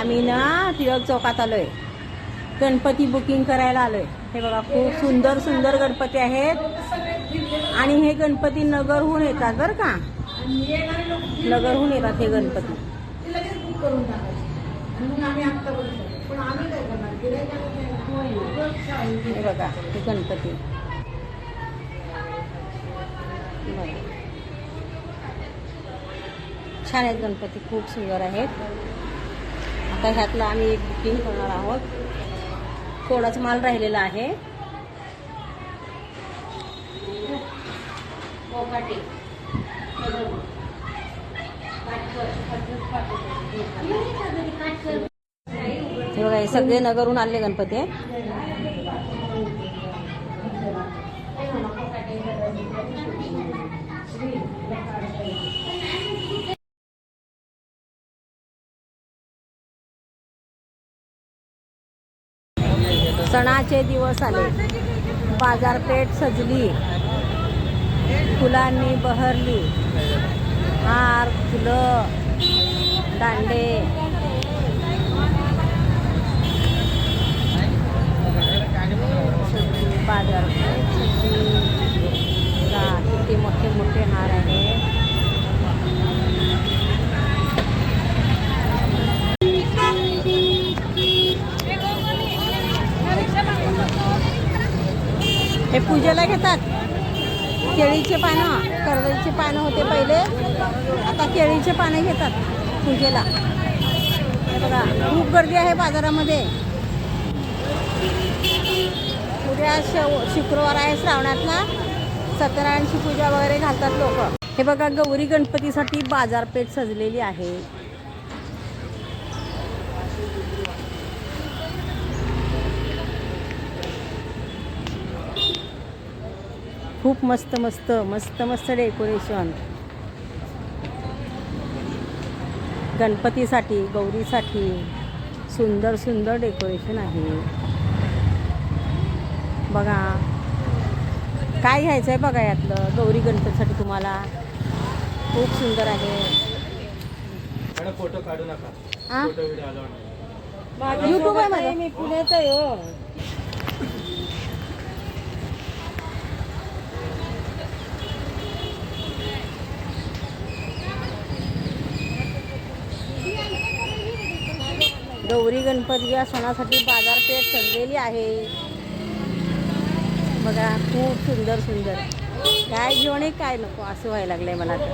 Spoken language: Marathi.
आम्ही ना टिळक चौकात आलोय, गणपती बुकिंग करायला आलोय। हे बघा खूप सुंदर सुंदर गणपती आहेत आणि हे गणपती नगरहून येतात बरं का, नगरहून येतात हे गणपती। हे बघा हे गणपती छान आहेत गणपती, खूप सुंदर आहेत। आता ह्यातला आम्ही एक बुकिंग करणार आहोत, थोडाच माल राहिलेला आहे। हे बघा हे सगळे नगरहून आलेले गणपती आहे। सणाचे दिवस आले, बाजारपेठ सजली, फुलांनी बहरली, हार फुलं दांडे बाजारपेठ किती मोठे मोठे हार आहेत। हे पूजेला घेतात केळीचे पानं, कर्दळीचे पानं होते पहिले, आता केळीचे पानं घेतात पूजेला। हे बघा खूप गर्दी आहे बाजारामध्ये। उद्या शुक्रवार आहे, श्रावणातला सत्यनारायणची पूजा वगैरे घालतात लोक। हे बघा गौरी गणपतीसाठी बाजारपेठ सजलेली आहे। खूप मस्त मस्त मस्त मस्त डेकोरेशन गणपतीसाठी, गौरीसाठी सुंदर सुंदर डेकोरेशन आहे। बघा काय घ्यायचं आहे बघा यातलं, गौरी गणपतीसाठी तुम्हाला खूप सुंदर आहे। फोटो काढू नका, फोटो व्हिडिओ अलाउड नाही। यूट्यूब आहे माझं, मी पुण्यात आहे हो। गौरी गणपती या सणासाठी बाजारपेठ सजलेली आहे। बघा खूप सुंदर सुंदर, काय घेऊन काय नको असं व्हायला लागलंय मला तर।